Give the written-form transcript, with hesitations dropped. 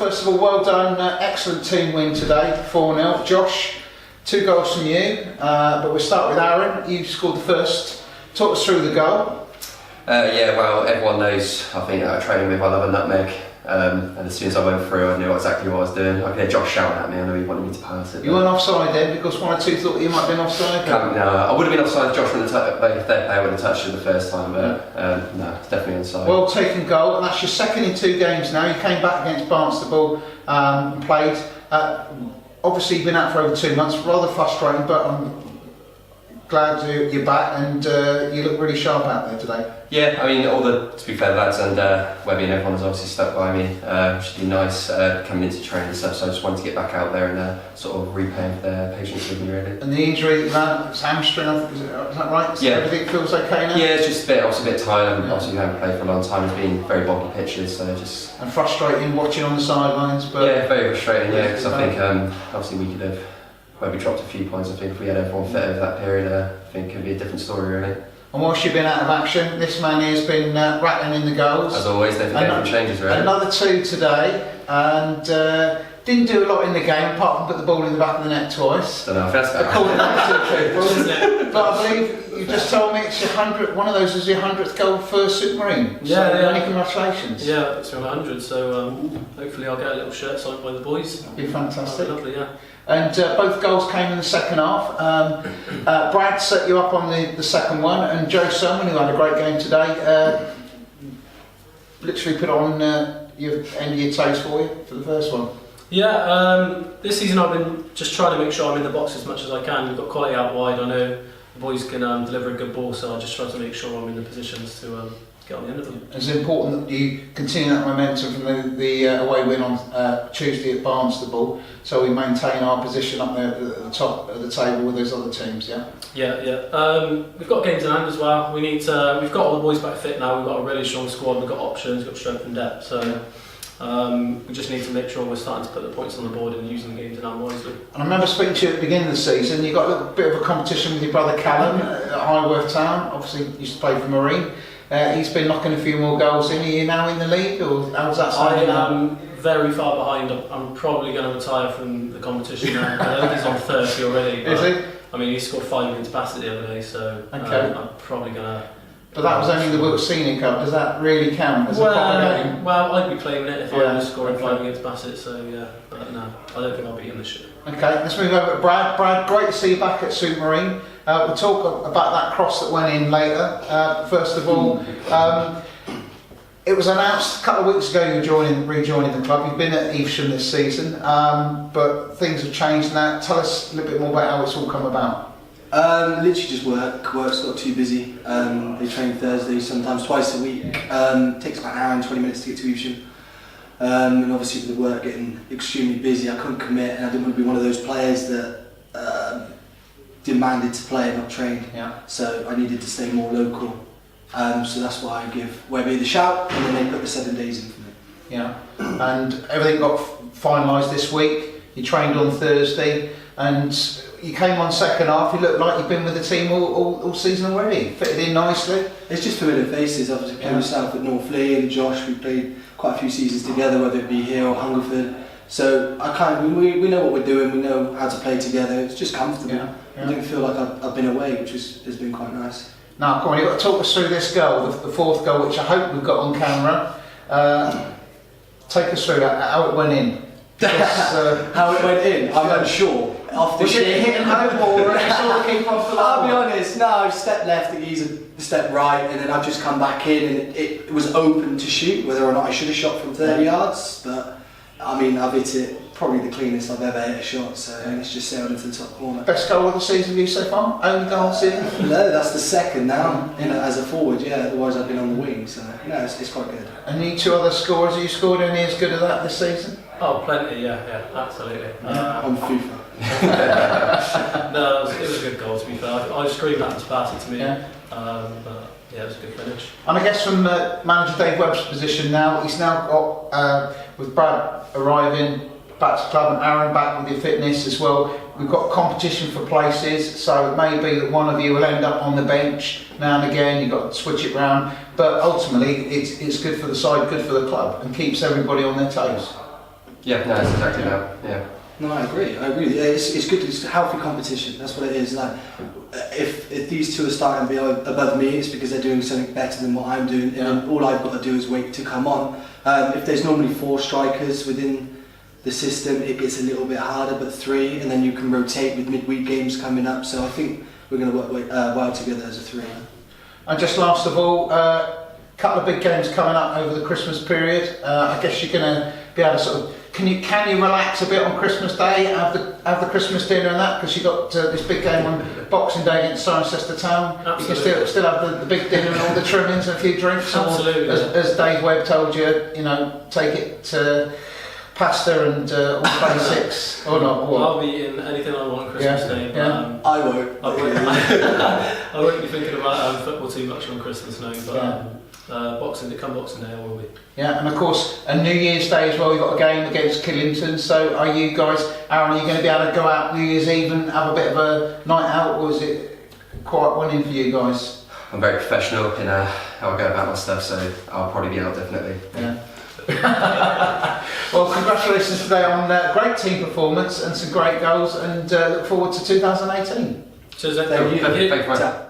first of all, well done. Excellent team win today, 4-0. Josh, 2 goals from you, but we'll start with Aaron. You scored the first. Talk us through the goal. Yeah, well, everyone knows, I think, at training with I love a nutmeg. And as soon as I went through, I knew exactly what I was doing. I could hear Josh shouting at me. I knew he wanted me to pass it. You weren't offside then, because 1 or 2 thought you might have been offside? No, I would have been offside if Josh would have touched it the first time, but no, it's definitely onside. Well taken goal, and that's your second in 2 games now. You came back against Barnstable and played. Obviously, you've been out for over 2 months, rather frustrating, but I'm glad you're back, and you look really sharp out there today. Yeah, I mean, to be fair, lads and Webby and everyone has obviously stuck by me, which has been nice coming into training and stuff, so I just wanted to get back out there and sort of repay their patience with me, really. And the injury that you had, it's hamstring, is that right? So yeah. Everything feels okay now? Yeah, it's just a bit tired. Obviously, we haven't played for a long time. It's been very boggy pitches, so just... And frustrating watching on the sidelines, but... Yeah, very frustrating, yeah, because I think obviously we could have... Webby dropped a few points. I think if we had everyone fit over that period, I think it would be a different story, really. And whilst you've been out of action, this man here has been rattling in the goals. As always, they've different changes, really. Another 2 today, and didn't do a lot in the game apart from put the ball in the back of the net twice. Don't know if that's better. According to but I believe you just told me it's your 100th. One of those was your 100th goal for Supermarine. Yeah, so yeah. Many congratulations. Yeah, it's been 100. So hopefully I'll get a little shirt signed by the boys. That'd be fantastic. That'd be lovely, yeah. And both goals came in the second half. Brad set you up on the second one, and Joe Summan, who had a great game today, literally put on your end of your toes for you for the first one. Yeah, this season I've been just trying to make sure I'm in the box as much as I can. We've got quality out wide. I know the boys can deliver a good ball, so I just try to make sure I'm in the positions to get on the end of them. It's important that you continue that momentum from the away win on Tuesday at Barnstable, so we maintain our position up there at the top of the table with those other teams. Yeah. Yeah. We've got games in hand as well. We've got all the boys back fit now. We've got a really strong squad. We've got options. We've got strength and depth. So we just need to make sure we're starting to put the points on the board and using the games in hand wisely. And I remember speaking to you at the beginning of the season. You got a little bit of a competition with your brother Callum at Highworth Town. Obviously, you used to play for Marine. He's been knocking a few more goals in. Are you now in the league, or how's that sounding? I am very far behind. I'm probably going to retire from the competition now. I think he's on 30 already. Is he? I mean, he scored 5 against Bassett the other day, so okay. I'm probably going to... But that was only the Wilkes Senior Cup. Does that really count as a proper game? Well, I'd be claiming it if I was scoring 5 against Bassett, so yeah. But no, I don't think I'll be in this year. Okay, let's move over to Brad. Brad, great to see you back at Supermarine. We'll talk about that cross that went in later. First of all, it was announced a couple of weeks ago you were rejoining the club. You've been at Evesham this season, but things have changed now. Tell us a little bit more about how it's all come about. Literally just work's got too busy. They train Thursday, sometimes twice a week. Takes about an hour and 20 minutes to get to Evesham. And obviously with the work getting extremely busy, I couldn't commit, and I didn't want to be one of those players that demanded to play and not trained. Yeah. So I needed to stay more local. So that's why I give Webby the shout, and then they put the 7 days in for me. Yeah. And everything got finalised this week. You trained on Thursday, and you came on second half. You look like you've been with the team all season already. Fitted in nicely. It's just familiar faces. Obviously played myself at Northley and Josh. We played quite a few seasons together, whether it be here or Hungerford. So we know what we're doing. We know how to play together. It's just comfortable. Yeah. I didn't feel like I've been away, which has been quite nice. Now, come on, you've got to talk us through this goal, the fourth goal, which I hope we've got on camera. Take us through how it went in. How it went in, I'm unsure. Was it hitting home or saw the keeper off the line? I'll be honest, no, I stepped left, he's a step right, and then I've just come back in, and it was open to shoot, whether or not I should have shot from 30 yards, but I mean, I've hit it probably the cleanest I've ever hit a shot, so it's just sailed into the top corner. Best goal of the season for you so far? Only goal of the season? No, that's the second now, as a forward, yeah, otherwise I've been on the wing, so no, it's quite good. And you 2 other scorers, have you scored any as good as that this season? Oh, plenty, yeah, absolutely. On FIFA. No, it was a good goal, to be fair. I screamed that to pass it to me. Yeah. But yeah, it was a good finish. And I guess from manager Dave Webb's position now, he's now got, with Brad arriving back to the club and Aaron back with your fitness as well, we've got competition for places, so it may be that one of you will end up on the bench now and again. You've got to switch it round, but ultimately it's good for the side, good for the club, and keeps everybody on their toes. Yeah, no, it's exactly that. Yeah. No, I agree. Yeah, it's good. It's healthy competition. That's what it is. Like, if these two are starting to be above me, it's because they're doing something better than what I'm doing, and then all I've got to do is wait to come on. If there's normally 4 strikers within the system, it gets a little bit harder, but 3, and then you can rotate with midweek games coming up. So I think we're going to work well together as a 3. And just last of all, couple of big games coming up over the Christmas period. I guess you're going to be able to sort of can you relax a bit on Christmas Day, have the Christmas dinner and that, because you got this big game on Boxing Day against Cirencester Town. Absolutely. You can still have the big dinner and all the trimmings and a few drinks. Absolutely. As Dave Webb told you, take it to pasta and all basics or not. Or I'll be eating anything I want on Christmas Day. But, I won't. I won't be thinking about football too much on Christmas now, but Boxing Day I will be. Yeah, and of course, a New Year's Day as well, you've got a game against Killington. So are you guys, Aaron, are you going to be able to go out New Year's Eve and have a bit of a night out, or is it quite one in for you guys? I'm very professional in how I go about my stuff, so I'll probably be out definitely. Yeah. Well, congratulations today on great team performance and some great goals, and look forward to 2018. Cheers, Thank you. Thank you.